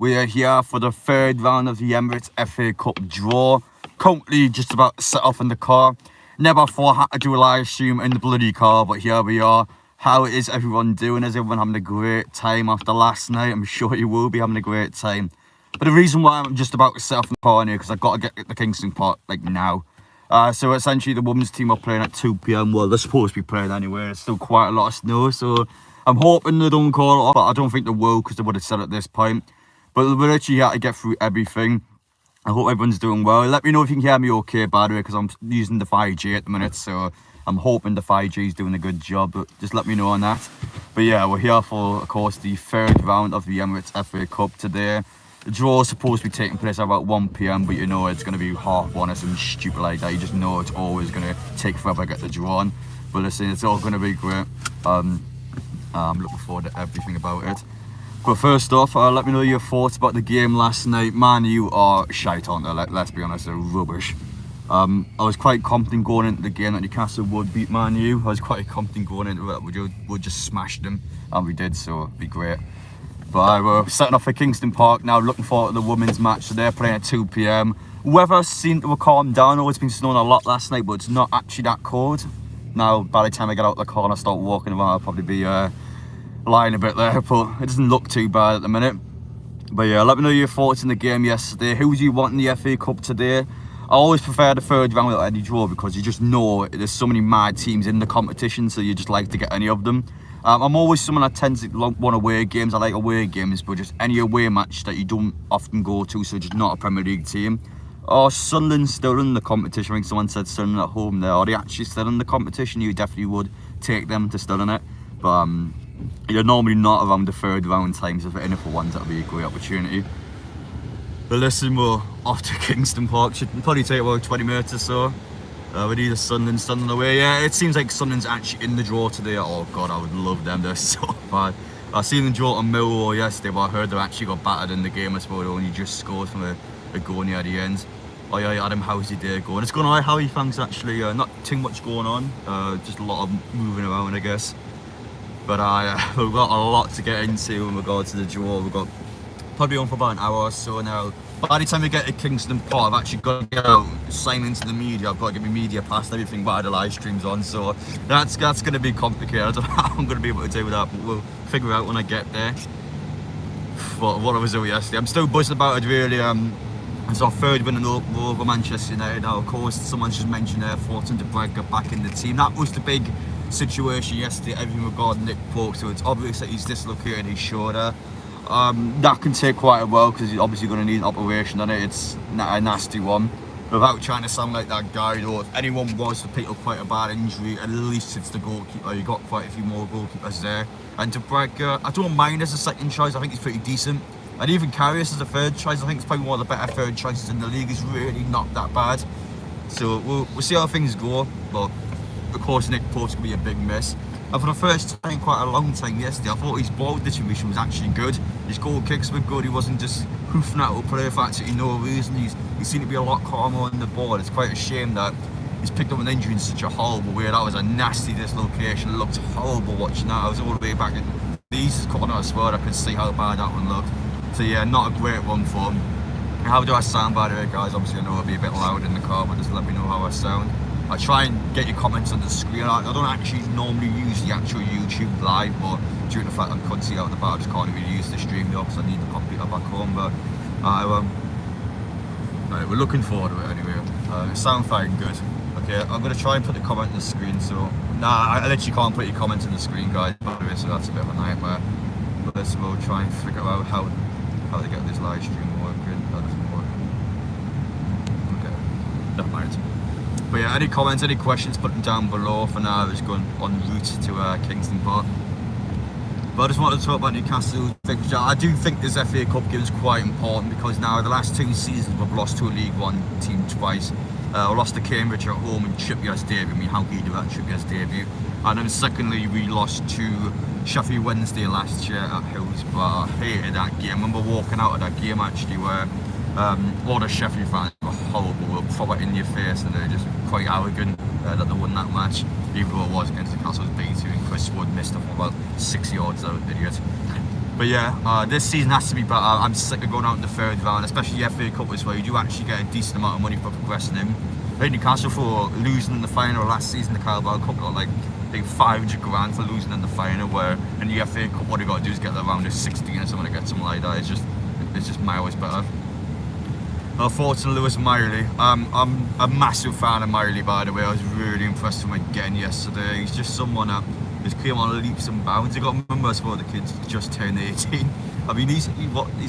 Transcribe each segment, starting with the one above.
We are here for the third round of the Emirates FA Cup draw. Currently just about to set off in the car. Never thought I had to do a live stream in the bloody car, but here we are. How is everyone doing? Is everyone having a great time after last night? I'm sure you will be having a great time. But the reason why I'm just about to set off in the car here, because I've got to get the Kingston part like now. So essentially the women's team are playing at 2 p.m. Well, they're supposed to be playing anyway. There's still quite a lot of snow, so I'm hoping they don't call it off, but I don't think they will, because they would have said at this point. But we're literally here to get through everything. I hope everyone's doing well. Let me know if you can hear me okay, by the way, because I'm using the 5G at the minute, so I'm hoping the 5G is doing a good job, but just let me know on that. But yeah, we're here for, of course, the third round of the Emirates FA Cup today. The draw is supposed to be taking place at about 1 p.m, but you know it's going to be half one or something stupid like that. You just know it's always going to take forever to get the draw on. But listen, it's all going to be great. I'm looking forward to everything about it. But first off, let me know your thoughts about the game last night. Man, you are shite, aren't they? Let's be honest, they're rubbish. I was quite confident going into the game that Newcastle would beat Man U. I was quite confident going into it that we just smashed them, and we did, so it'd be great. But we're setting off for Kingston Park now, looking forward to the women's match. So they're playing at 2 p.m. Weather seemed to have calmed down. I know it's been snowing a lot last night, but it's not actually that cold. Now, by the time I get out of the car and I start walking around, I'll probably be lying a bit there, but it doesn't look too bad at the minute. But yeah, let me know your thoughts in the game yesterday. Who do you want in the FA Cup today? I always prefer the third round without any draw, because you just know there's so many mad teams in the competition, so you just like to get any of them. I'm always someone that tends to want away games. I like away games, but just any away match that you don't often go to, so just not a Premier League team. Oh, Sunderland's still in the competition. I think someone said Sunderland at home there. Are they actually still in the competition? You definitely would take them to still in it. But you're normally not around the third round times. If any for ones, that would be a great opportunity. But listen, we're off to Kingston Park. Should probably take about 20 minutes or so. We need a Sunderland away. Yeah, it seems like Sunderland's actually in the draw today. Oh god, I would love them. They're so bad. I seen them draw on Millwall yesterday, but I heard they actually got battered in the game. I suppose they only just scored from a goal near the end. Oh yeah, Adam, how's your day going? It's going alright. How are you, thanks, actually. Not too much going on. Just a lot of moving around, I guess. But we've got a lot to get into in regards to the draw. We've got probably on for about an hour or so now. By the time we get to Kingston Park, I've actually got to go sign into the media. I've got to get my media pass and everything while the live stream's on. So that's going to be complicated. I don't know how I'm going to be able to do that, but we'll figure out when I get there. What I was doing yesterday, I'm still buzzing about it, really. It's our third win over Manchester United. Now, of course, someone's just mentioned there, Fortune de Braga back in the team. That was the big situation yesterday, everything regarding Nick Pope. So it's obvious that he's dislocated his shoulder. That can take quite a while, because he's obviously going to need an operation on it. It's a nasty one. Without trying to sound like that guy, though, if anyone was to pick up quite a bad injury, at least it's the goalkeeper. You got quite a few more goalkeepers there. And de Braga, I don't mind as a second choice. I think he's pretty decent. And even Karius as a third choice, I think it's probably one of the better third choices in the league. He's really not that bad. So we'll see how things go. But of course, Nick Pope's going to be a big miss. And for the first time in quite a long time yesterday, I thought his ball distribution was actually good. His goal kicks were good. He wasn't just hoofing out a play for absolutely no reason. He seemed to be a lot calmer on the ball. It's quite a shame that he's picked up an injury in such a horrible way. That was a nasty dislocation. It looked horrible watching that. I was all the way back in the East's corner as well. I could see how bad that one looked. So yeah, not a great one for him. How do I sound, by the way, guys? Obviously I know I'll be a bit loud in the car, but just let me know how I sound. I try and get your comments on the screen. I don't actually normally use the actual YouTube live, but due to the fact I couldn't see out the bar, I just can't really use the stream because I need the computer back home. But right, we're looking forward to it anyway. It sounds fine, good. Okay, I'm going to try and put the comment on the screen. So, I literally can't put your comments on the screen, guys, by the way, so that's a bit of a nightmare. But let's we'll try and figure out how to get this live stream working. That doesn't work. Okay, never mind. But yeah, any comments, any questions, put them down below. For now, it's going en route to Kingston Park. But I just wanted to talk about Newcastle's fixture. I do think this FA Cup game is quite important, because now the last 2 seasons we've lost to a League One team twice. We lost to Cambridge at home in Trippier's debut. I mean, how can you do that, Trippier's debut? And then secondly, we lost to Sheffield Wednesday last year at Hillsborough. I hated that game. I remember walking out of that game actually where all the Sheffield fans were horrible, were proper in your face, and they're just quite arrogant that they won that match, even though it was against the Castle's B2 and Chris Wood missed off about 6 yards, that idiot. But yeah, this season has to be better. I'm sick of going out in the third round, especially the FA Cup as well. You do actually get a decent amount of money for progressing in. I think Newcastle for losing in the final last season, the Carabao Cup got like I think 500 grand for losing in the final, where in the FA Cup what they got to do is get around to 16 or something to get something like that. It's just miles better. Thoughts on Lewis Miley. I'm a massive fan of Miley, by the way. I was really impressed with him again yesterday. He's just someone that just came on leaps and bounds. You got to remember, I suppose the kid's just turned 18. I mean, he's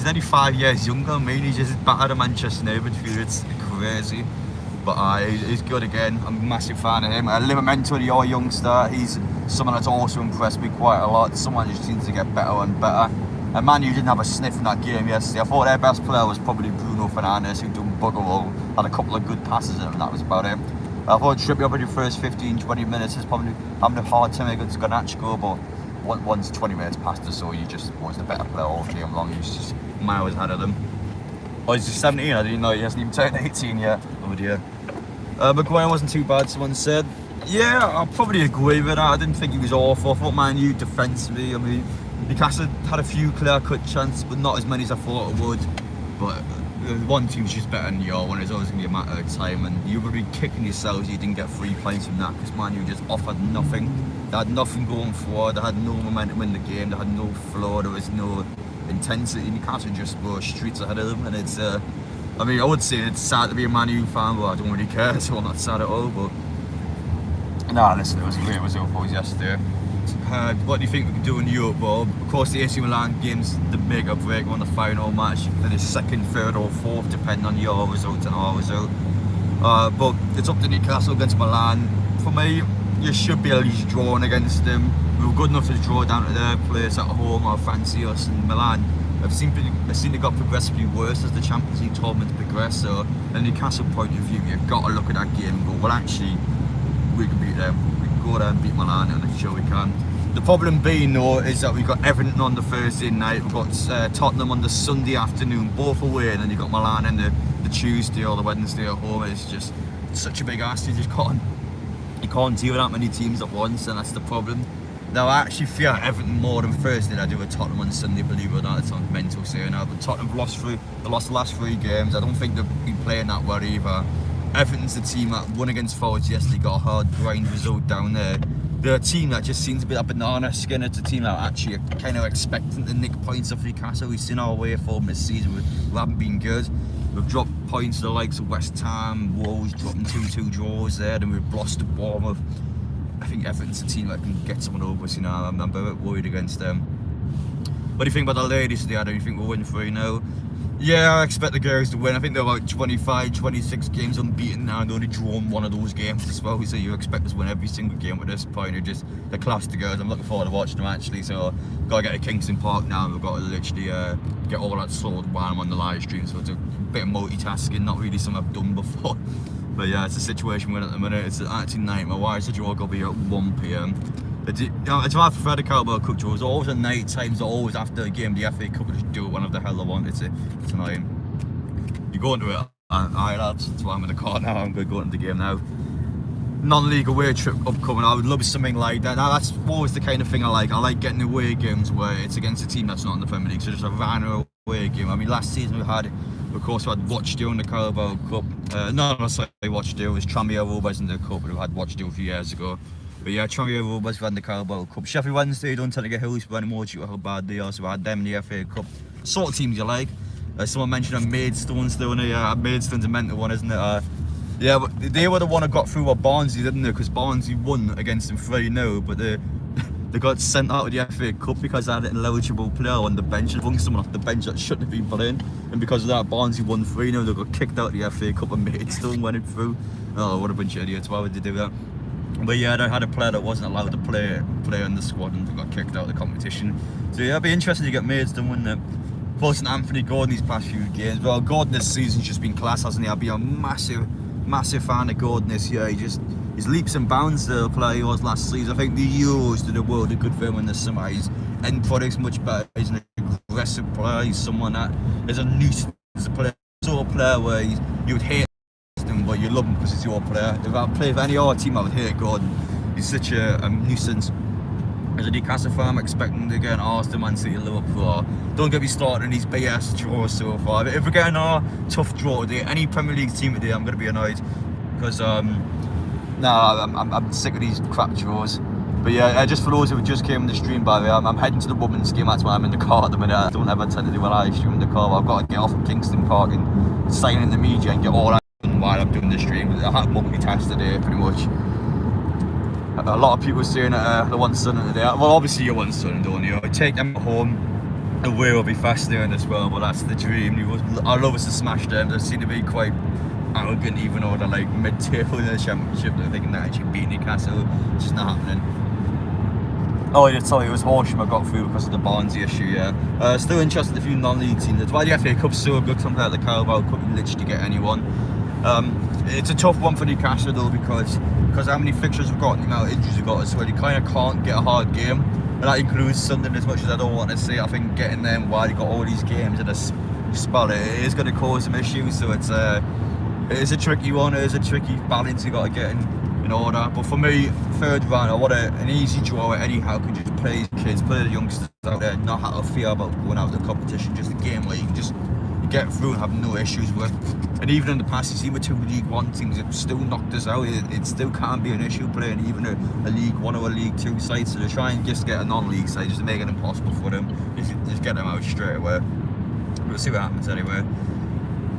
only 5 years younger. I mean, he's just better than Manchester United midfield. It's crazy. But he's good again. I'm a massive fan of him. Livramento, your youngster, he's someone that's also impressed me quite a lot. Someone who just seems to get better and better. And Man U didn't have a sniff in that game yesterday. I thought their best player was probably Bruno Fernandes, who done bugger all. Had a couple of good passes in him, and that was about it. I thought Trippier in the first 15-20 minutes is probably having a hard time against Garnacho, but once 20 minutes passed or so, you just was the better player all game long. He's just miles ahead of them. Oh, he's just 17. I didn't know he hasn't even turned 18 yet. Oh dear. Maguire wasn't too bad, someone said. Yeah, I'll probably agree with that. I didn't think he was awful. I thought Man U defensively, I mean, Newcastle had a few clear-cut chances, but not as many as I thought it would. But one team's just better than the other one. It's always going to be a matter of time, and you would be kicking yourselves you didn't get 3 points from that, because Man U just offered nothing. They had nothing going forward. They had no momentum in the game. They had no flow. There was no intensity. Newcastle just were streets ahead of them, and it's. I mean, I would say it's sad to be a Man U fan, but I don't really care, so I'm not sad at all. But no, listen, it was great. It was awful yesterday. What do you think we can do in Europe? Well, of course, the AC Milan game's the make or break on the final match. Then it's second, third, or fourth, depending on your result and our result. But it's up to Newcastle against Milan. For me, you should be at least drawing against them. We were good enough to draw down to their place at home or fancy us in Milan. I've seen it got progressively worse as the Champions League tournament progressed. So, in Newcastle point of view, you've got to look at that game and go, well, actually, we can beat them. We can go there and beat Milan, and I'm sure we can. The problem being, though, is that we've got Everton on the Thursday night, we've got Tottenham on the Sunday afternoon, both away, and then you've got Milan on the Tuesday or the Wednesday at home. It's just such a big ask. You can't deal with that many teams at once, and that's the problem. Now, I actually fear Everton more than Thursday than I do with Tottenham on Sunday, believe it or not. It sounds mental saying that, but Tottenham lost the last 3 games. I don't think they've been playing that well either. Everton's the team that won against Forwards yesterday, got a hard grind result down there. They're a team that just seems to be a banana skin. It's a team that actually are kind of expecting to nick points off Newcastle. We've seen our way form this season. We haven't been good. We've dropped points to the likes of West Ham, Wolves dropping 2-2 draws there, and we've lost to Bournemouth. I think Everton's a team that can get someone over us, you know. I'm a bit worried against them. What do you think about the ladies today? Do you think we'll win 3-0? Yeah, I expect the girls to win. I think they're about 25, 26 games unbeaten now, and they only drawn one of those games as well. So you expect us to win every single game at this point. They're class the girls. I'm looking forward to watching them actually. So got to get to Kingston Park now, and we've got to literally get all that sorted while I'm on the live stream. So it's a bit of multitasking, not really something I've done before. But yeah, it's a situation we're in at the minute. It's actually night. My wife's draw will be at 1 PM. It's hard for the Carabao Cup draw. It's always at night times, always after a game. The FA Cup, just do it whenever the hell they want. It's annoying. You go into it. Alright lads, that's why I'm in the car now. I'm going to go into the game now. Non-league away trip upcoming. I would love something like that. Now that's always the kind of thing I like. I like getting away games where it's against a team that's not in the Premier League. So just a random away game. I mean, last season we had Watch Deal in the Carabao Cup. Not necessarily Watch Deal, it was Tyne-Wear Rovers in the Cup, but we had Watch Deal a few years ago. But yeah, Tyne-Wear Rovers we had in the Carabao Cup. Sheffield Wednesday don't tend to get Hillsborough anymore due to how bad they are, so we had them in the FA Cup. Sort of teams you like. Someone mentioned Maidstone's doing it. Yeah, Maidstone's a mental one, isn't it? Yeah, but they were the one that got through with Barnsley, didn't they? Because Barnsley won against them 3-0, but they got sent out of the FA Cup because they had an eligible player on the bench. They brought someone off the bench that shouldn't have been playing, and because of that, Barnsley won 3-0. They got kicked out of the FA Cup, and Maidstone went it through. Oh, what a bunch of idiots! Why would they do that? But yeah, they had a player that wasn't allowed to play in the squad, and they got kicked out of the competition. So yeah, it'd be interesting to get Maidstone, wouldn't it? Plus, Anthony Gordon these past few games. Well, Gordon this season's just been class, hasn't he? I've been a massive fan of Gordon this year. His leaps and bounds the player he was last season. I think the Euros did the world a good for him in the summer. His end product's much better. He's an aggressive player. He's someone that is a nuisance player. Sort of player where you would hate him, but you love him because he's your player. If I played for any other team, I would hate Gordon. He's such a nuisance. As a Newcastle fan, I'm expecting to get an Arsenal, Man City, Liverpool. Don't get me started on these BS draws so far. If we're getting a tough draw today, any Premier League team today, I'm going to be annoyed. Because, I'm sick of these crap draws. But yeah, just for those who just came on the stream, by the way, I'm heading to the women's game. That's why I'm in the car at the minute. I don't ever tend to do a live stream in the car, but I've got to get off at Kingston Park and sign in the media and get all that done while I'm doing the stream. I had multitask today, pretty much. A lot of people saying the one Sunday today. Well, obviously you want Sunday, don't you? I take them home. Away will be fascinating as well, but that's the dream. I'd love us to smash them. They seem to be quite arrogant, even though they're like mid-table in the Championship. They're thinking that actually beat Newcastle. It's just not happening. Oh, yeah, sorry, it was Horsham I got through because of the Barnsley issue, yeah. Still interested in a few non-league teams. That's why the FA Cup's so good compared to the Carabao Cup. You literally get anyone. It's a tough one for Newcastle though because how many fixtures we've got and the amount of injuries we've got as well. You kind of can't get a hard game, and that includes Sunday. As much as I don't want to say, I think getting them while you got all these games in a spell, it is going to cause some issues. So it is a tricky one. It is a tricky balance you got to get in order. But for me, third round, I want an easy draw where Eddie Howe can just play his kids, play the youngsters out there, not have to fear about going out of the competition. Just a game where you can just get through and have no issues with. And even in the past, you see with 2 League One teams, it still knocked us out. It still can't be an issue playing even a League One or a League Two side. So to try and just get a non-league side, just to make it impossible for them, just get them out straight away. We'll see what happens anyway.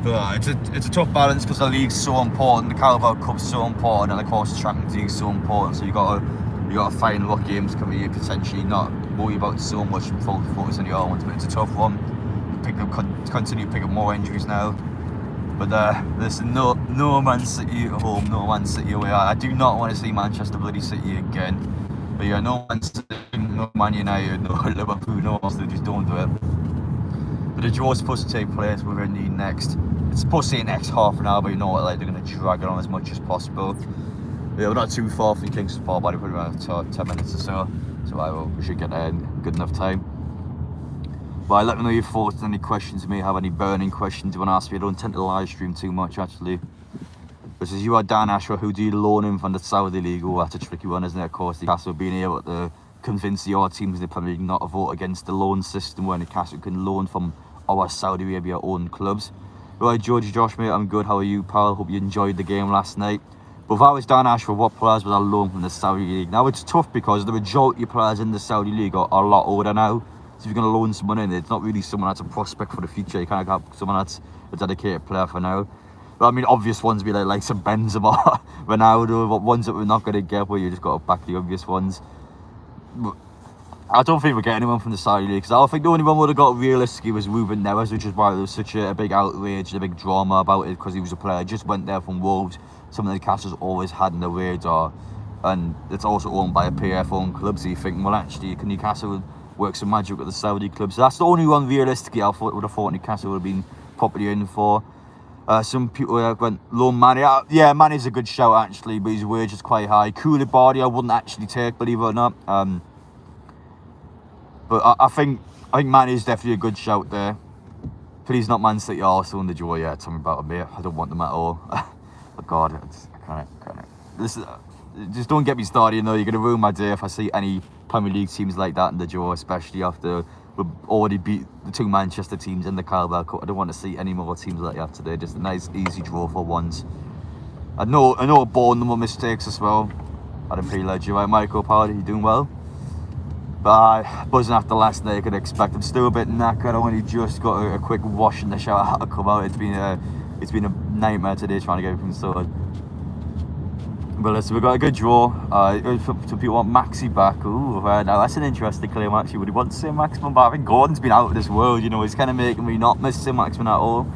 But it's a tough balance because the league's so important, the Carabao Cup's so important, and of course the Champions League's so important. So you got to find what games can be potentially not worry about so much and focus on your own ones. But it's a tough one. Continue to pick up more injuries now. But there's no Man City at home, no Man City away. I do not want to see Manchester bloody City again. But yeah, no Man City, no Man United, no Liverpool, no Arsenal, just don't do it. But the draw is supposed to take place within the next, it's supposed to say next half an hour, but you know what, like they're going to drag it on as much as possible. Yeah, we're not too far from Kingston Park, but probably around 10 minutes or so. So we should get there in good enough time. But let me know your thoughts and any questions. You may have any burning questions you want to ask me. I don't tend to live stream too much actually. This is you are Dan Ashworth, who do you loan him from the Saudi League? Oh, that's a tricky one, isn't it? Of course, Newcastle being able to convince the other teams in the Premier League not to vote against the loan system where Newcastle can loan from our Saudi Arabia owned clubs. Right, Josh mate, I'm good. How are you, pal? Hope you enjoyed the game last night. But if I was Dan Ashworth, what players would I loan from the Saudi League? Now it's tough because the majority of players in the Saudi League are a lot older now. So if you're going to loan someone in, it's not really someone that's a prospect for the future. You kind of have someone that's a dedicated player for now. But I mean, obvious ones be like some Benzema, Ronaldo, but ones that we're not going to get where you just got to back the obvious ones. But I don't think we'll get anyone from the Saudi League, because I think the only one would have got realistically was Ruben Neves, which is why there was such a big outrage and a big drama about it, because he was a player who just went there from Wolves, something that Newcastle's always had in the radar, and it's also owned by a PF-owned club, so you think, well actually, can Newcastle work some magic with the Saudi club? So that's the only one realistically I would have thought Newcastle would have been properly in for. Some people went loan Mane. Yeah, Mane's a good shout actually, but his wage is quite high. Koulibaly I wouldn't actually take, believe it or not. But I think Mane is definitely a good shout there. Please not Man City Arsenal in the draw yet. Tell me about it, mate. I don't want them at all. But God, I can't. Just don't get me started. You know, you're gonna ruin my day if I see any Premier League teams like that in the draw, especially after we've already beat the 2 Manchester teams in the Carabao Cup. I don't want to see any more teams like that today. Just a nice, easy draw for once. I know born number mistakes as well. I don't feel like you right, Michael Powder. You doing well? But buzzing after last night, I could expect. I'm still a bit knackered. I only just got a quick wash in the shower. I had to come out. It's been a nightmare today trying to get everything sorted. But listen, we've got a good draw. Some people want Maxi back. Ooh, now that's an interesting claim actually. Would he want to say Maximum back? I think Gordon's been out of this world, you know. He's kind of making me not miss Sim Maximum at all.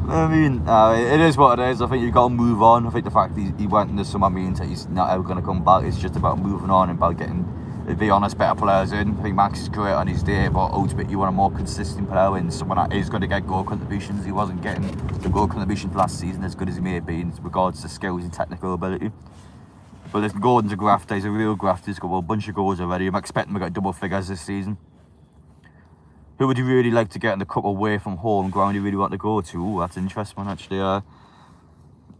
I mean, it is what it is. I think you've got to move on. I think the fact that he went into summer means that he's not ever going to come back. It's just about moving on and about getting, to be honest, better players in. I think Max is great on his day, but ultimately you want a more consistent player in, someone that is going to get goal contributions. He wasn't getting the goal contributions last season as good as he may have been in regards to skills and technical ability. But listen, Gordon's a grafter. He's a real grafter. He's got a bunch of goals already. I'm expecting him to get double figures this season. Who would you really like to get in the cup away from home? Ground you really want to go to? Ooh, that's an interesting one actually.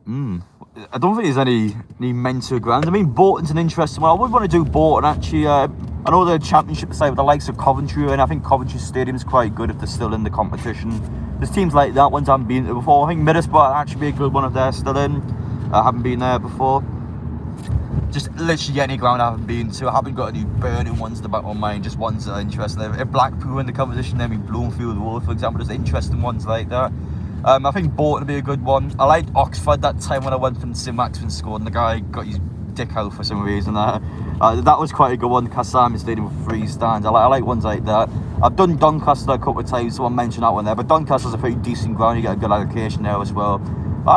I don't think there's any mental grounds. I mean, Bolton's an interesting one. I would want to do Bolton actually. I know the Championship side with the likes of Coventry, and I think Coventry Stadium's quite good if they're still in the competition. There's teams like that ones I haven't been to before. I think Middlesbrough will actually be a good one if they're still in. I haven't been there before. Just literally any ground I haven't been to. I haven't got any burning ones in the back of my mind, just ones that are interesting. If Blackpool in the competition, then Bloomfield Road, for example, there's interesting ones like that. I think Bolton would be a good one. I liked Oxford that time when I went from St Maxim's scored and the guy got his dick out for some reason. That was quite a good one. Castlemaine Stadium with 3 stands. I like ones like that. I've done Doncaster a couple of times, someone mentioned that one there, but Doncaster's a pretty decent ground, you get a good allocation there as well.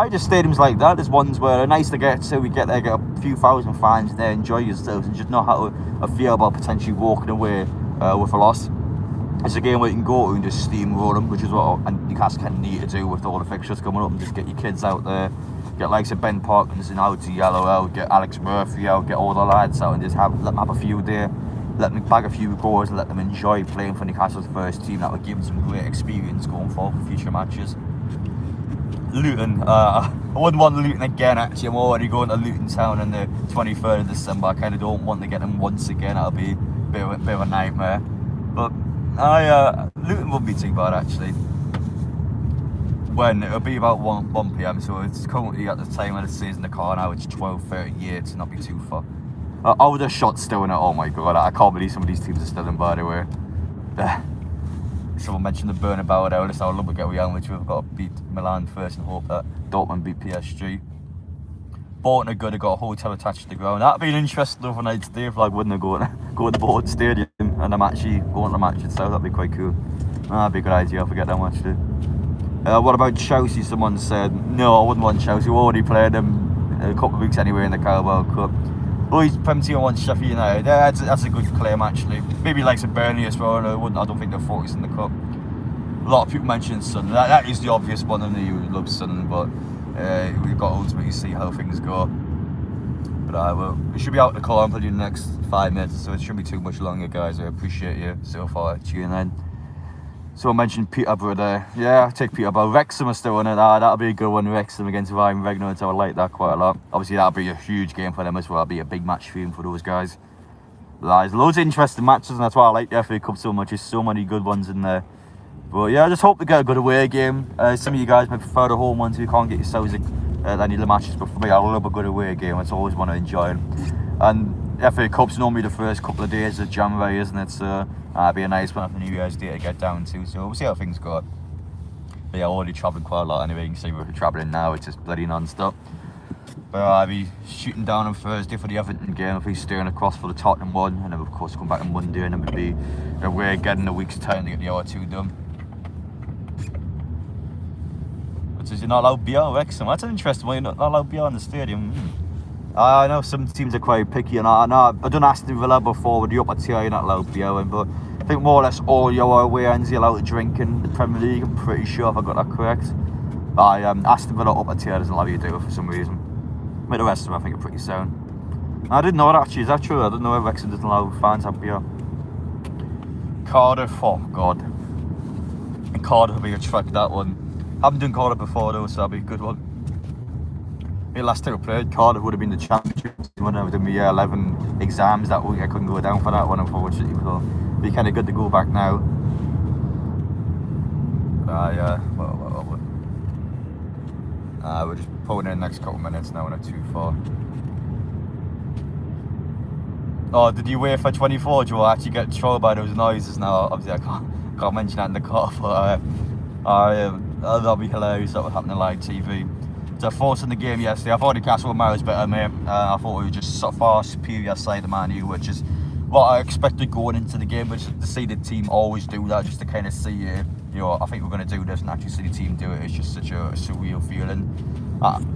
Just stadiums like that, there's ones where are nice to get to, we get there, get a few thousand fans there, enjoy yourselves and just know how to feel about potentially walking away with a loss. It's a game where you can go to and just steamroll them, which is what Newcastle kind of need to do with all the fixtures coming up, and just get your kids out there, get likes of Ben Parkinson out to Yellow out, get Alex Murphy out, get all the lads out and just let them have a few there, let them bag a few goals and let them enjoy playing for Newcastle's first team. That would give them some great experience going forward for future matches. Luton, I wouldn't want Luton again actually. I'm already going to Luton Town on the 23rd of December. I kind of don't want to get them once again, that'll be a bit of a nightmare. But Luton wouldn't be too bad actually. When it'll be about 1 PM, so it's currently at the time of the season the car now, it's 12:38 to not be too far. Oh, the shot's still in it, oh my god, I can't believe some of these teams are still in, by the way. Someone mentioned the Bernabeu there, let's have a look at Real Madrid. We've got to beat Milan first and hope that Dortmund beat PSG. Bolton are good, they've got a hotel attached to the ground. That'd be an interesting overnight stay if like wouldn't go to Bolton Stadium and I'm actually going to the match itself. That'd be quite cool. That'd be a good idea, I forget that much too. What about Chelsea? Someone said no, I wouldn't want Chelsea. We already played them a couple of weeks anyway in the Carabao Cup. Oh, he's Prem team wants Sheffield United. Yeah, that's a good claim actually. Maybe likes of Burnley as well. I don't think they're focused in the cup. A lot of people mention Sunderland. That is the obvious one, and you love Sunderland, but we've got to ultimately see how things go. But we should be out the call in the next 5 minutes, so it shouldn't be too much longer, guys. I appreciate you so far tuning in. So I mentioned Peterborough there. Yeah, I'll take Peterborough. Wrexham are still in it. That'll be a good one. Wrexham against Ryan Regnard, so I like that quite a lot. Obviously, that'll be a huge game for them as well. That'll be a big match for them for those guys. There's loads of interesting matches, and that's why I like the FA Cup so much. There's so many good ones in there. But yeah, I just hope to get a good away game. Some of you guys might prefer the home ones. You can't get yourselves any of the matches, but for me, I love a good away game. It's always want to enjoy it. And FA Cup's normally the first couple of days of January, isn't it? So that'd be a nice one for New Year's Day to get down to. So we'll see how things go. But yeah, already travelling quite a lot anyway. You can see we're travelling now. It's just bloody non-stop. But I'll be shooting down on Thursday for the Everton game. I'll be steering across for the Tottenham one, and then of course come back on Monday, and then we'll be away again in a week's time to get the other 2 done. But is you're not allowed beer, Wrexham? That's an interesting one. You're not allowed beer in the stadium. I know some teams are quite picky, and I've done Aston Villa before with the upper tier. You're not allowed beer in, but I think more or less all your away ends you're allowed to drink in the Premier League. I'm pretty sure if I got that correct. Aston Villa upper tier doesn't allow you to do it for some reason. But the rest of them I think are pretty sound. I didn't know that actually. Is that true? I didn't know if Wrexham doesn't allow fans to have beer. Cardiff, oh god. And Cardiff will be a trek, that one. Haven't done Cardiff before though, so that'll be a good one. The last time I played Cardiff would have been the Championship when I was doing my year 11 exams that week. I couldn't go down for that one unfortunately, so it'd be kind of good to go back now. We're just pulling in the next couple of minutes now, we're not too far. Oh, did you wait for 24, Joe? I actually get trolled by those noises now. Obviously I can't mention that in the car, but that'll be hilarious. That would happen on live TV. So forcing the game yesterday, I thought Newcastle were miles better, mate. I thought we were just so far superior side of Man U, which is what I expected going into the game, which is to see the team always do that, just to kind of see, you know, I think we're going to do this, and actually see the team do it. It's just such a surreal feeling.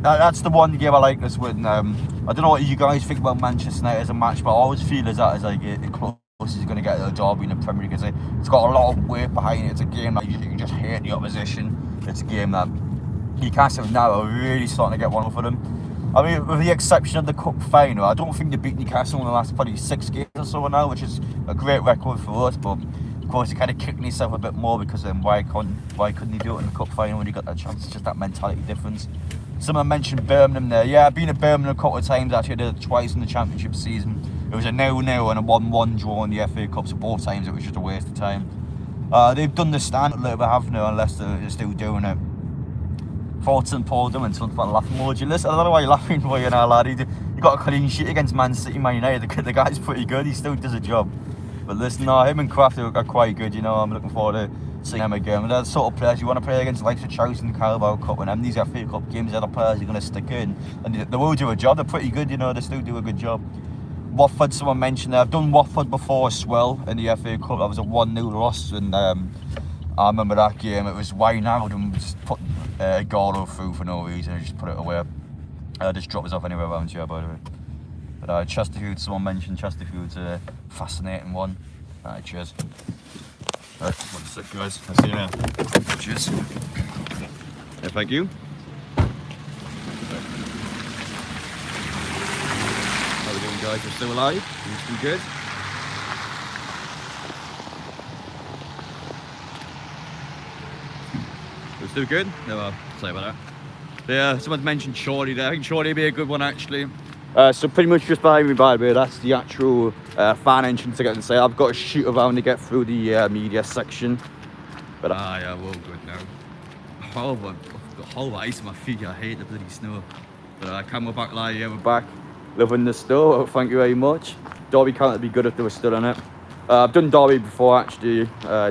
That's the one game I like this with. I don't know what you guys think about Manchester United as a match, but I always feel as that as like it close is going to get to the derby in the Premier League. It's got a lot of weight behind it. It's a game that you can just hate the opposition. It's a game that Newcastle now are really starting to get one for them. I mean, with the exception of the cup final, I don't think they beat Newcastle in the last probably 6 games or so now, which is a great record for us. But of course, you're kind of kicking yourself a bit more because then why couldn't you do it in the cup final when you got that chance? It's just that mentality difference. Someone mentioned Birmingham there. Yeah, I've been to Birmingham a couple of times. Actually, I did it twice in the Championship season. It was a 0-0 and a 1-1 draw in the FA Cup, so both times it was just a waste of time. They've done the stand a little bit, haven't they, unless they're still doing it. Fought St Paul doing something for laughing emoji. Listen, I don't know why you're laughing for, you know, lad. He got a clean sheet against Man City, Man United. The guy's pretty good. He still does a job. But listen, no, him and Kraft are quite good, you know. I'm looking forward to seeing them again. They're the sort of players you want to play against, like the Chelsea and the Carabao Cup, and them. These FA Cup games, they're the players you're going to stick in. And they will do a job. They're pretty good, you know. They still do a good job. Watford, someone mentioned there. I've done Watford before as well in the FA Cup. That was a 1-0 loss, and I remember that game. It was Wijnaldum just put Goro through for no reason. He just put it away. Just dropped us off anywhere around here, by the way. But Chesterfield, someone mentioned Chesterfield's a fascinating one. Cheers. Right, one sec, guys. I'll see you now. Cheers. Yeah, thank you. How are we doing, guys? We're still alive? We're still good? We're still good? No, I'll say about that. But yeah, someone mentioned Shorty there. I think Shorty would be a good one, actually. So pretty much just behind me, by the way, that's the actual fan entrance to get inside. I've got to shoot around to get through the media section. But yeah, we're all good now. Oh, I've got a whole ice on my feet. I hate the bloody snow. But camera back live, yeah, we're back. Loving the snow, thank you very much. Derby County would be good if they were still on it. I've done Derby before, actually.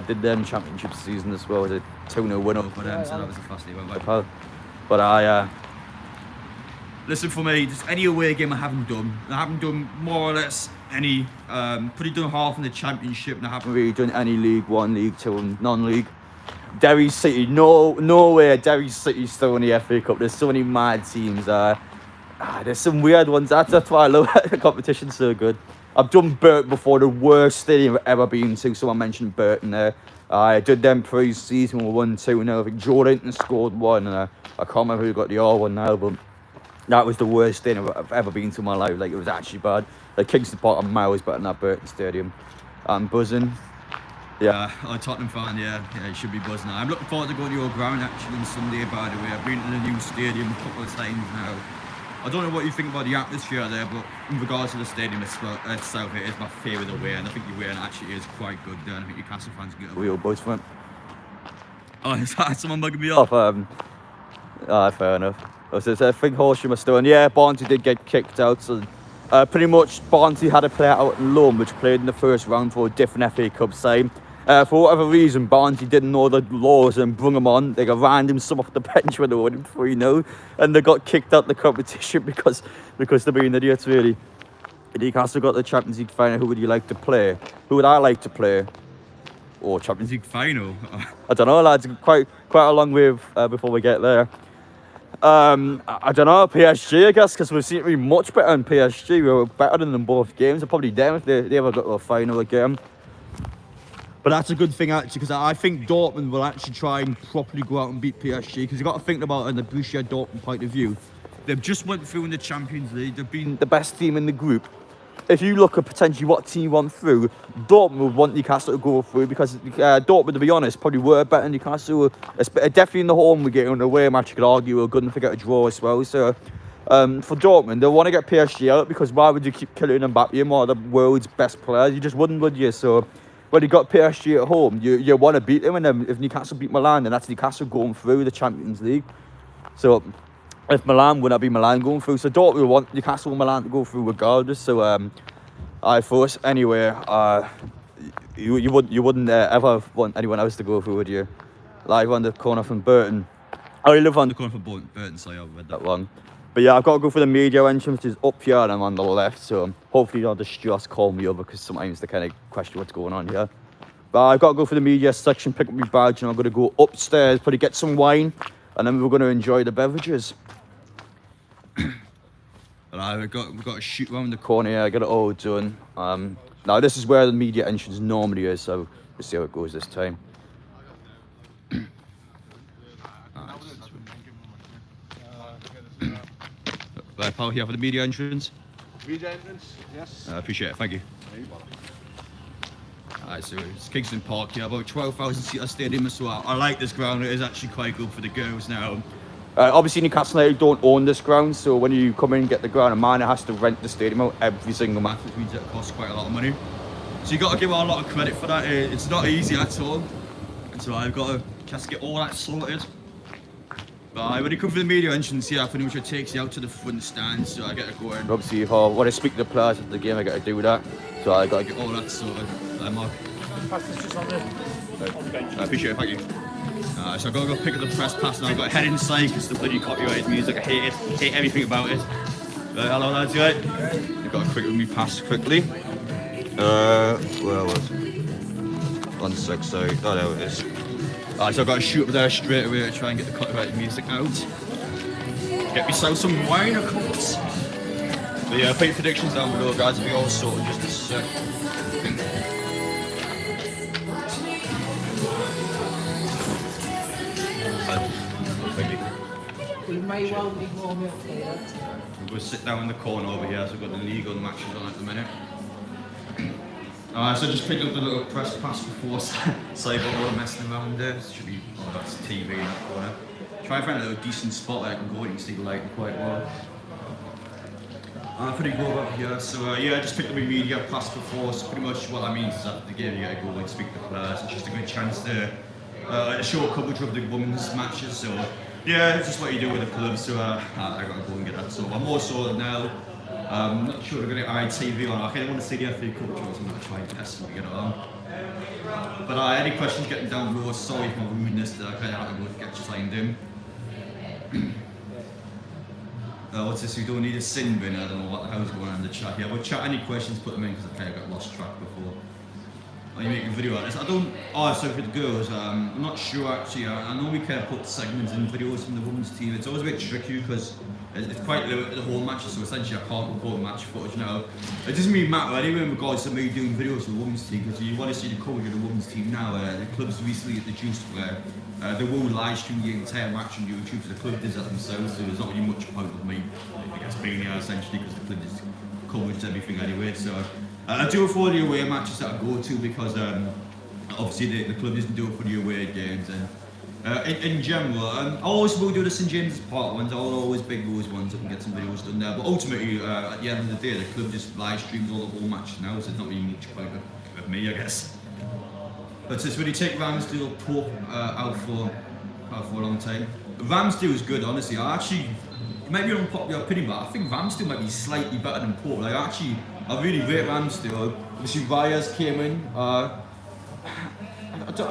Did them Championship season as well. It was a 2-0 win over them, so that was a fast one. But listen, for me, just any away game I haven't done more or less any, pretty done half in the Championship, and I haven't really done any League 1, League 2 and non-league. Derry City, no way Derry City's still in the FA Cup. There's so many mad teams. There's some weird ones. That's why I love it. The competition's so good. I've done Burton before, the worst stadium I've ever been to. Someone mentioned Burton there. I did them pre-season, we won 2-0. I think Jordan scored one, and I can't remember who got the other one now, but that was the worst stadium I've ever been to in my life. Like, it was actually bad. Like, Kingston Park are miles better than that Burton Stadium. I'm buzzing. Yeah, I'm a Tottenham fan, yeah, it should be buzzing. I'm looking forward to going to your ground actually on Sunday, by the way. I've been to the new stadium a couple of times now. I don't know what you think about the atmosphere there, but in regards to the stadium itself, it is my favourite away, and I think the away actually is quite good there, and I think Newcastle fans get a real buzz from it. Oh, is that someone mugging me off? Fair enough. I think Horsham are still in. Yeah, Barnsley did get kicked out, so pretty much Barnsley had a player out in loan which played in the first round for a different FA Cup side. For whatever reason, Barnsley didn't know the laws and brung him on. They got random some off the bench when they were winning 3-0, and they got kicked out the competition because they're being idiots, really. Newcastle got the Champions League final. Who would you like to play? Who would I like to play? Or Champions League final? I don't know, lads. Quite a long way before we get there. I don't know, PSG, I guess, because we seem to be much better than PSG. We were better than them both games. They're probably them if they ever got to a final again. But that's a good thing, actually, because I think Dortmund will actually try and properly go out and beat PSG, because you've got to think about it in the Borussia Dortmund point of view. They've just went through in the Champions League. They've been the best team in the group. If you look at potentially what team won through, Dortmund would want Newcastle to go through, because Dortmund, to be honest, probably were better than Newcastle. Definitely in the home we get on the away match, you could argue we're good enough to get a draw as well. So for Dortmund, they want to get PSG out, because why would you keep killing Mbappe, one of the world's best players? You just wouldn't, would you? So when you got PSG at home, you want to beat them, and then if Newcastle beat Milan, then that's Newcastle going through the Champions League. So if Milan win, that'd be Milan going through. So Dortmund want Newcastle and Milan to go through regardless. So for us anyway, you wouldn't ever want anyone else to go through, would you? Like on the corner from Burton. Oh, you live on the corner from Burton, sorry, I read that wrong. But yeah, I've got to go for the media entrance, which is up here, and I'm on the left. So hopefully they'll just call me over, because sometimes they kind of question what's going on here. But I've got to go for the media section, pick up my badge, and I'm going to go upstairs, probably get some wine, and then we're going to enjoy the beverages. We've got to shoot around the corner here, get it all done. Now this is where the media entrance normally is, so we'll see how it goes this time. Right, pal, here for the media entrance. Media entrance, yes. I appreciate it, thank you. Alright, so it's Kingston Park here, about 12,000 seater stadium, so I like this ground. It is actually quite good for the girls now. Obviously, Newcastle United don't own this ground, so when you come in and get the ground, a man has to rent the stadium out every single match, which means it costs quite a lot of money. So you got to give her a lot of credit for that. It's not easy at all. So I've got to just get all that sorted. But when you come for the media entrance, yeah, pretty much it takes you out to the front stand, so I get to go in. Obviously, if I want to speak to the players after the game, I got to do that. So I got to get all that sorted. Mark. Pass this just on the bench. I appreciate it, thank you. So I've got to go pick up the press pass and I've got to head inside because the bloody copyrighted music, I hate it, hate everything about it. Hello lads, you right? I've got to quick with me pass quickly. Where was it? 1 sec, sorry. Oh, there it is. So I've got to shoot up there straight away to try and get the copyrighted music out. Get myself some wine, of course. But yeah, put your predictions down below, guys. It'll be all sorted just a sec. We may well need more milk here. We're going to sit down in the corner over here, so we've got the legal matches on at the minute. So just picked up the little press pass before, so I've got all the messing around there. This should be, oh, that's TV in that corner. Try and find a little decent spot where I can go and see the lighting quite well. Pretty good up here, so yeah, I just picked up my media pass before, so pretty much what that means is after the game you gotta go and speak to the players. It's just a good chance to show coverage of the women's matches, so yeah, it's just what you do with the club, so I gotta go and get that sorted. I'm also now, I'm not sure they're gonna get ITV on, I kind of want to see the FA Cup draws, I'm gonna try and test them to get it on. But any questions getting down below, sorry for my rudeness that I kind of have to get you signed in. What's this? We don't need a sin bin. I don't know what the hell's going on in the chat here. But chat any questions, put them in because I kind of got lost track before. Are you making a video on this? I don't. Oh, so for the girls, I'm not sure actually. I know we kind of put segments in videos from the women's team. It's always a bit tricky because it's quite limited the whole matches, so essentially I can't record match footage now. It doesn't really matter anyway in regards to me doing videos for the women's team because you want to see the coverage of the women's team now. The club's recently introduced where they will live stream the entire match on YouTube, so the club does that themselves, so there's not really much point of me, I guess, being here essentially because the club just covers everything anyway. So I do it for the away matches that I go to because obviously the club doesn't do it for the away games. And in general, I always will do the St James's Park ones. I'll always big those ones up and get some videos done there. But ultimately, at the end of the day, the club just live streams all the whole matches now, so there's not really much point of me, I guess. But it's when you take Ramsdale Pope out for a long time. Ramsdale is good, honestly. I maybe an unpopular opinion, but I think Ramsdale might be slightly better than Pope. Like I really rate Ramsdale. Obviously, Raya's came in. I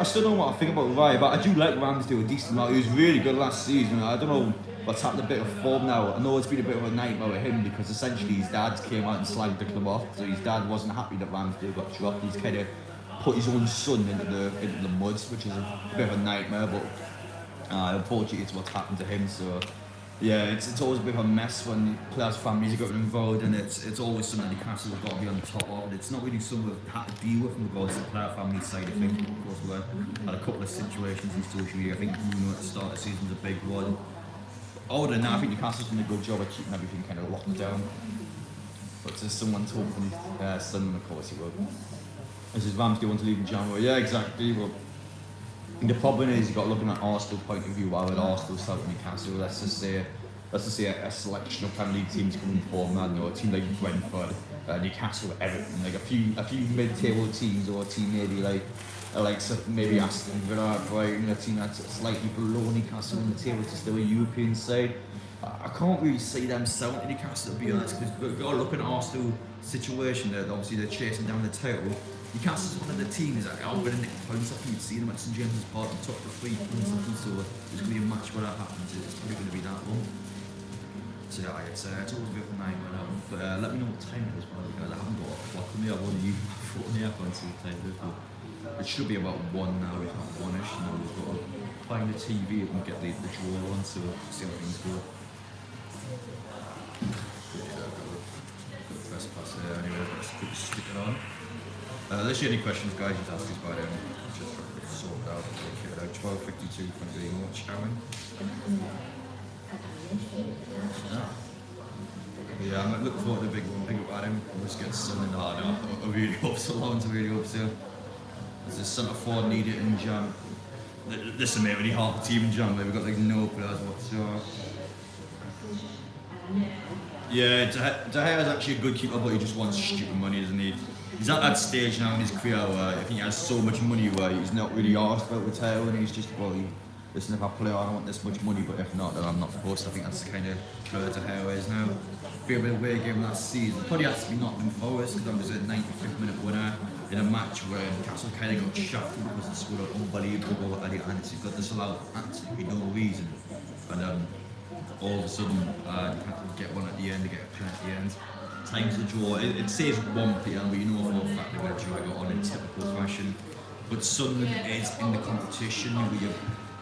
still don't know what I think about Raya, but I do like Ramsdale a decent amount. He was really good last season. I don't know what's happened, a bit of form now. I know it's been a bit of a nightmare with him because essentially his dad came out and slagged the club off. So his dad wasn't happy that Ramsdale got dropped. He's kind of put his own son into the mud, which is a bit of a nightmare. But unfortunately, it's what's happened to him. So yeah, it's always a bit of a mess when players' families are getting involved, and it's always something Newcastle have got to be on top of. It's not really something we've had to deal with in regards to the player family side of things. Of course, we had a couple of situations in social media. I think Bruno at the start of the season was a big one. Other than that, I think Newcastle's done a good job of keeping everything kind of locked down. But to someone told from son, of course, he will. This is Ramsdale wants to leave in January. Yeah, exactly. Well, the problem is you've got looking at Arsenal point of view. Why would Arsenal start with Newcastle? Let's just say a selection of Premier League teams coming forward. I don't know, a team like Brentford, Newcastle, Everton, like a few mid-table teams, or a team maybe like maybe Aston Villa, Brighton, a team that's slightly below Newcastle on the table, to still a European side. I can't really see them selling to Newcastle, to be honest, because we've got to look at Arsenal situation. That obviously they're chasing down the title. Newcastle's one of the teams that are winning the points. I think you'd see them at St James's Park, top of the 3 points. So there's going to be a match where that happens. It's probably going to be that one. So yeah, it's always a bit of a nightmare now. But let me know what time it is, by the way, guys. I haven't got a clock on me. I've only used my foot on the app on the time. It should be about 1 now, if not 1ish. Now we've got to find the TV and get the draw on, so see how things go. Got the press pass there anyway. Let's quickly stick it on. Unless you have any questions, guys, just ask us about it. Just sort it out. Take it out. 12:52. Thank you very much, Aaron. Yeah, I'm looking forward to the big one. Big about him. Let's get something. I really hope so. Long to really hope so. There's a centre forward needed in Jam. this is maybe half the team in January. We've got like no players whatsoever. Yeah, De Gea is actually a good keeper, but he just wants stupid money, doesn't he? He's at that stage now in his career where I think he has so much money where he's not really asked about retiring. He's just, well, listen, if I play, I don't want this much money, but if not, then I'm not forced. I think that's the kind of player De Gea is now. Be a bit of a weird game last season. Probably has to be Nottingham Forest because that was a 95th minute winner in a match where Newcastle kind of got shafted because they scored an unbelievable goal at Eddie Anderson. Got disallowed for absolutely no reason. And all of a sudden, you have to get one at the end, to get a pen at the end. Time to draw. It says 1 p.m, but you know for a fact they're going to drag it on in typical fashion. But Sunderland is in the competition. We've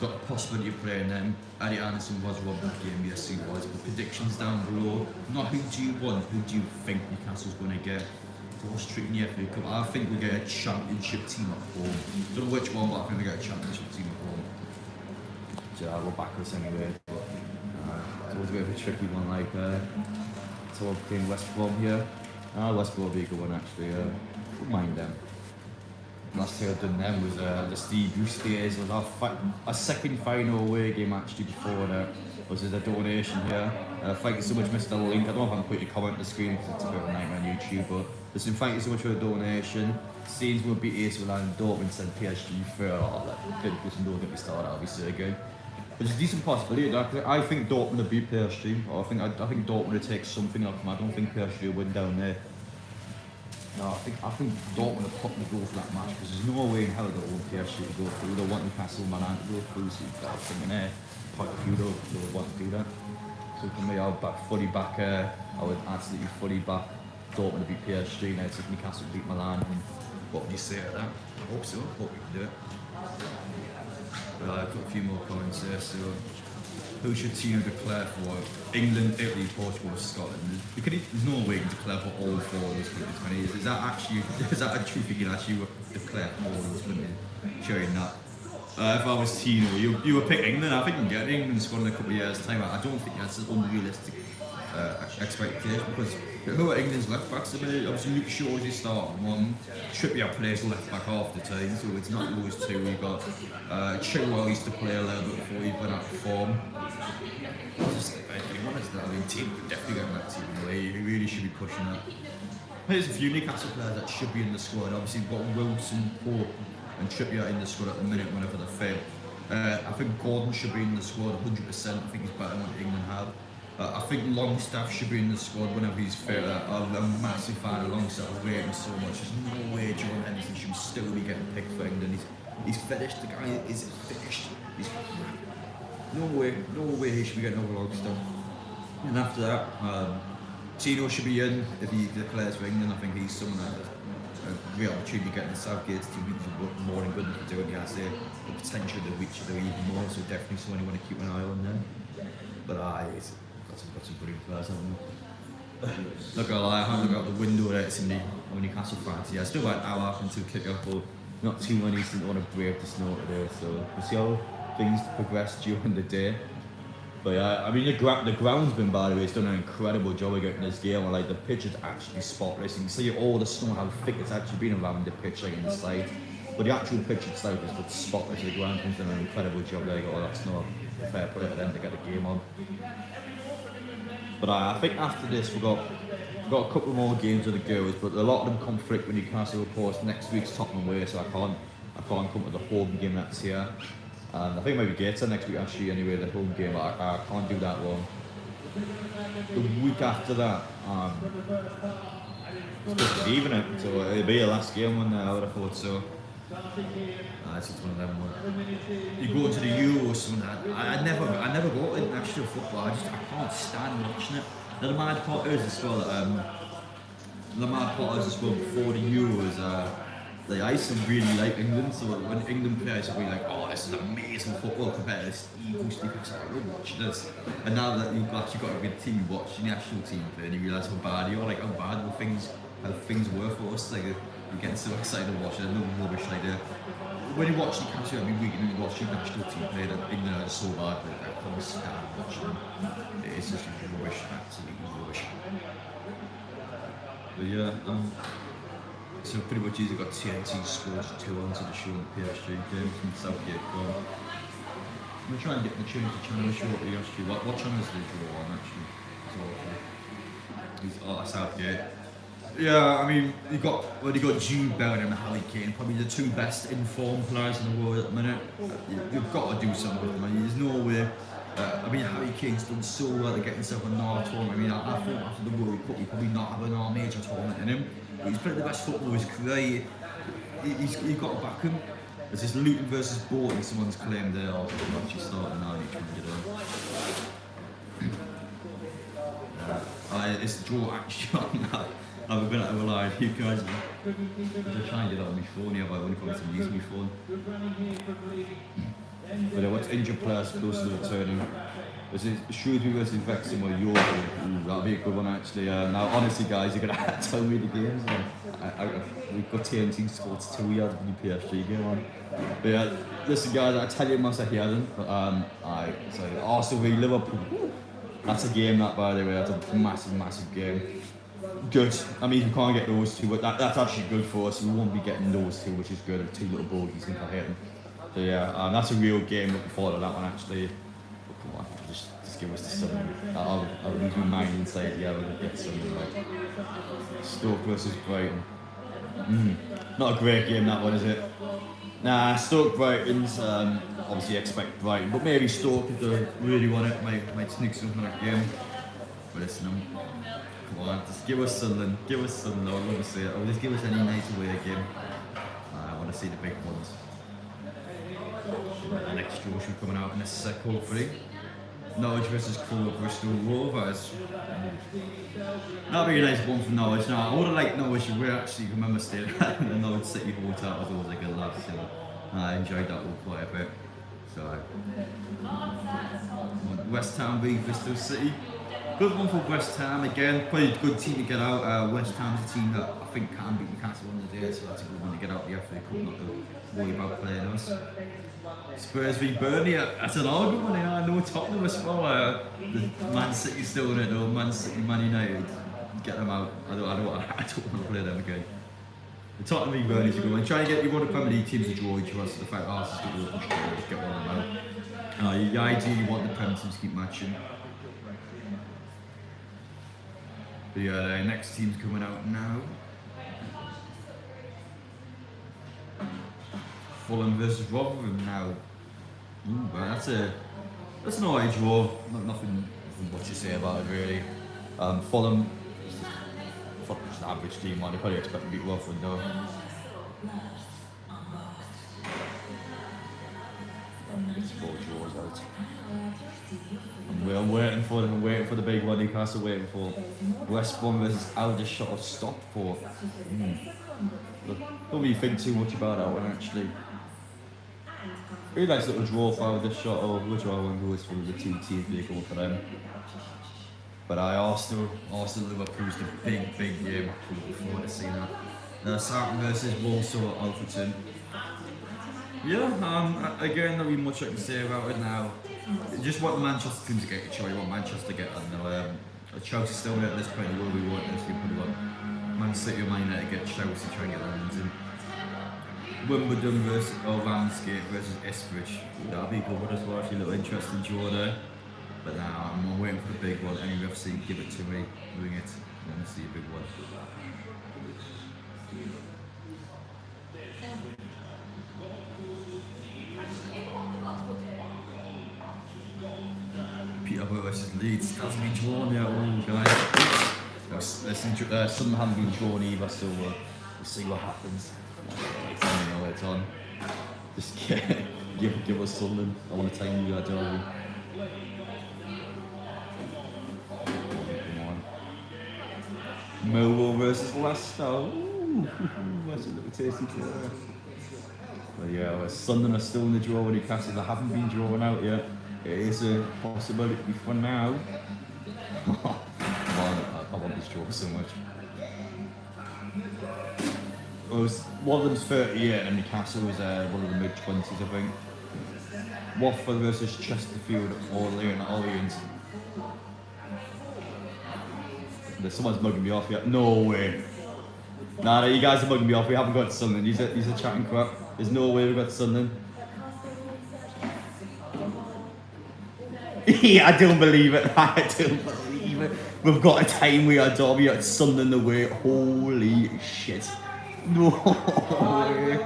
got the possibility of playing them. Eddie Anderson was robbed of the game, yes he was. But predictions down below. Not who do you want, who do you think Newcastle's going to get? What's tricky in the FA Cup? I think we get a championship team at home. Don't know which one, but I think we get a championship team at home. So I'll go backwards anyway. It's always a bit of a tricky one, like so I'm playing West Brom here. West Brom will be a good one actually. Wouldn't mind them. Last time I've done them was the Steve Bruce days. Was our second final away game actually before that. Was a donation here. Thank you so much, Mr. Link. I don't know if I can put your comment on the screen because it's a bit of a nightmare on YouTube, but listen, thank you so much for the donation. Scenes will be AC Milan, Dortmund sent PSG for listen, don't get me started, obviously again. But it's a decent possibility. I think Dortmund will beat PSG, or I think Dortmund will take something off them. I don't think PSG will win down there. No, I think Dortmund will probably go for that match because there's no way in hell they'll want PSG to go through. They'll want Newcastle, Milan to go through, so you've got to think in there. Point of view, they'll want to do that. So for me, I would absolutely fully back Dortmund to beat PSG, and I'd say Newcastle to beat Milan. And what would you say to that? I hope so. Hope we can do it. I've got a few more comments there. So, who should Tino declare for? England, Italy, Portugal, Scotland. There's no way you can declare for all 4 of those countries. Is that a truth you can actually declare for all of those countries? Sharing that. If I was Tino, you would pick England. I think you can get England squad in a couple of years' time. I don't think that's an unrealistic expectation because who are England's left backs? I mean, obviously Luke Shaw's your starting one. Trippier plays left back half the time, so it's not those two. We've got Chilwell used to play a little bit before he went out of form. I mean, team would definitely get that team away. He really should be pushing that. There's a few Newcastle players that should be in the squad. Obviously, we've got Wilson, Pope, and Trippier in the squad at the minute whenever they're fit. I think Gordon should be in the squad 100%. I think he's better than what England have. I think Longstaff should be in the squad whenever he's fit. I'm a massive fan of Longstaff. I rate him so much. There's no way John Henderson should still be getting picked for England. He's finished. The guy is finished. No way he should be getting over Longstaff. And after that, Tino should be in if he declares for England. I think he's someone that has a great opportunity to get in the Southgate's team. He's more than good enough to do it. I say the potential to reach there even more. So definitely someone you want to keep an eye on there. But he's got some brilliant players, haven't we? Not gonna lie, I haven't looked out the window there to see how Newcastle fans. Yeah, still about an hour until kick-off, but not too many seem to want to brave the snow today. So we'll see how things progress during the day. But yeah, I mean the ground's been, by the way, it's done an incredible job of getting this game. Like the pitch is actually spotless. You can see all the snow, how thick it's actually been around the pitch, like in the slide. But the actual pitch itself is just spotless. The ground has done an incredible job. There, got all that snow. Fair play for them to get the game on. But I think after this we've got a couple more games with the girls, but a lot of them conflict with Newcastle, of course. Next week's Tyne-Wear, so I can't come to the home game that's here. And I think maybe Gator next week actually anyway, the home game, but I can't do that one. The week after that, it's supposed to be even it, so it'll be the last game one I would have thought so. It's one of them ones. You go to the Euros, something like that. I never go to international football. I can't stand watching it. Now, the mad part is as well. Before the Euros. Like, I used to really like England, so when England players would be like, oh, this is amazing football compared to this evil stuff, I love watching this. And now that you've actually got a good team, watching the national team play, and you realise how bad you are, like how bad how things were for us. Like, you're getting so excited watching it, no rubbish like that. When you watch Newcastle every week and you watch your national team play, that England are just so bad, like, I can't stand watching them. It's just rubbish, absolutely rubbish. But yeah, So pretty much he's got TNT Sports 2 onto the show on the PSG game from Southgate Club. I'm going to try and get the Trinity channel shortly actually. What channel is the draw on actually? He's Southgate. Yeah, I mean, you got Jude Bellingham and Harry Kane, probably the two best informed players in the world at the minute. You've got to do something with them. I mean, there's no way. I mean, Harry Kane's done so well to get himself a NAR tournament. I mean, I thought after the World Cup, he'd probably not have a NAR major tournament in him. He's played the best football of his career. You've got to back him. There's this Luton versus Bolton, someone's claimed they're actually starting now, you trying to get on. It's the draw actually on that. I've been out of line. You guys are trying to get on my phone here, but I only probably to use my phone. But what's injured players close to returning? This is Shrewsbury versus Wrexham or York. That'll be a good one actually. Now, honestly, guys, you're gonna have to tell me the games. We've got TNT Sports 2 here for the PSG game on. But yeah, listen, guys, I tell you once I hear them. But so Arsenal v Liverpool. That's a game, that by the way. That's a massive game. Good. I mean, you can't get those two, but that's actually good for us. We won't be getting those two, which is good. Two little bogeys in for hitting. So yeah, that's a real game. Looking forward to that one actually. But come on, just give us the something. I'll lose my mind inside. Yeah, we'll get something like Stoke versus Brighton. Not a great game that one, is it? Nah, Stoke Brighton's obviously expect Brighton, but maybe Stoke if they really want it might sneak something in that game. But listen, come on, just give us something. Give us something. I want to see it. Or just give us any nice away game. I want to see the big ones. The next draw should be coming out in a sec, hopefully. Norwich versus Crewe Bristol Rovers. That'll be a nice one for Norwich. Now, I would have liked Norwich. We actually remember staying at the Norwich City Hotel. Was always a good laugh. So I enjoyed that one quite a bit. So West Ham v Bristol City. Good one for West Ham again. Probably a good team to get out. West Ham's a team that I think can beat Newcastle on the day, so that's a good one to get out the FA Cup, not to worry about playing us. Spurs v Burnley. That's an hard one. I know Tottenham as well. Man City still in it though. Man City, Man United. Get them out. I don't want to play them again. The Tottenham v Burnley is a good one. Try and get you want to Premier League teams to draw each other. So the fact Arsenal's going to just get one of them out. You ideally want the Premier teams to keep matching. But yeah, the next team's coming out now. Fulham versus Rotherham now. Ooh, that's an alright draw. Nothing much to say about it really. Fulham, just an average team, man. They probably expect to beat Rotherham though. These 4 draws out. I'm waiting for them. I'm waiting for the big one. Newcastle waiting for West Brom versus Aldershot of Stockport. Don't really think too much about that one actually. Really nice little draw for Aldershot, or whichever one goes for the 2 teams they go for them. But Arsenal Liverpool's the big game. I'm looking forward to seeing that. Southampton versus Walsall at Alfreton. Yeah, again, not really much I can say about it now. Just want the Manchester team to get each other. You want Manchester to get on. Chelsea still in at this point. Will we want this? You probably want Man City or Man United to get Chelsea, try and get them in. Wimbledon versus Ramsgate versus Ipswich. That'll be good one as well. Actually, a little interesting draw there. But now I'm waiting for the big one. Emirates FC, give it to me. Bring it. I want to see a big one. Peterborough versus Leeds. That's been drawn now, guys. Some haven't been drawn either, so we'll see what happens. It's on. Just give us something. I want to tell you that, Derby. Come on. Millwall versus Leicester. Ooh, that's a little tasty draw. But yeah, Sunderland are still in the draw with Newcastle. They haven't been drawn out yet. It is a possibility for now. I want this draw so much. One of them's 38 and Newcastle was one of the mid-20s, I think. Watford versus Chesterfield or Orleans. Someone's mugging me off yet. No way. Nah, you guys are bugging me off. We haven't got Sunderland. These are chatting crap. There's no way we've got Sunderland. Yeah, I don't believe it. I don't believe it. We've got a Tyne-Wear derby at Sunderland away. Holy shit. No way.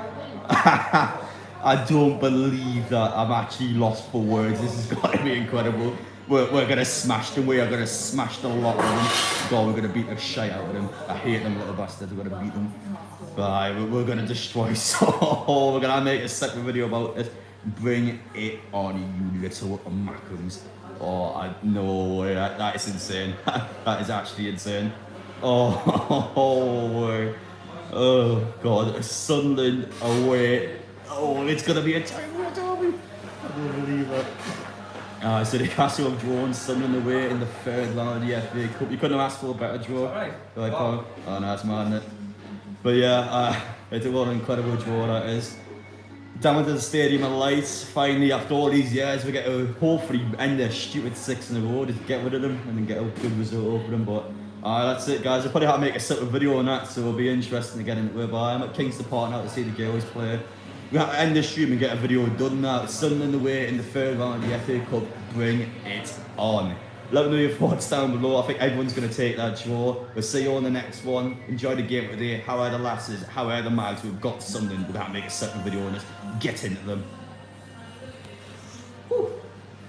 I don't believe that. I'm actually lost for words. This has got to be incredible. We're going to smash them. We are going to smash the lot of them. God, we're going to beat the shit out of them. I hate them little bastards. We're going to beat them. But we're going to destroy so. We're going to make a separate video about it. Bring it on, you little macrums. Oh, no way. That is insane. That is actually insane. Oh, oh God. Sunderland away. Oh, it's going to be a Tyne-Wear derby. I don't believe it. So the Castle have drawn Sunderland away in the third round of the FA Cup. You couldn't have asked for a better draw. Right. Oh no, that's mad, isn't it? But yeah, it's what an incredible draw that is. Down to the Stadium of Lights. Finally, after all these years, we get to hopefully end their stupid 6 in a row, just get rid of them and then get a good result over them. But that's it, guys. I'll probably have to make a separate video on that, so it'll be interesting to get into it. But I'm at Kingston Park now to see the girls play. We have to end this stream and get a video done now. Sunderland away in the third round of the FA Cup. Bring it on. Let me know your thoughts down below. I think everyone's going to take that draw. We'll see you on the next one. Enjoy the game today. How are the lasses? How are the mags? We've got Sunderland. We're going to make a second video on this. Get into them. Whew.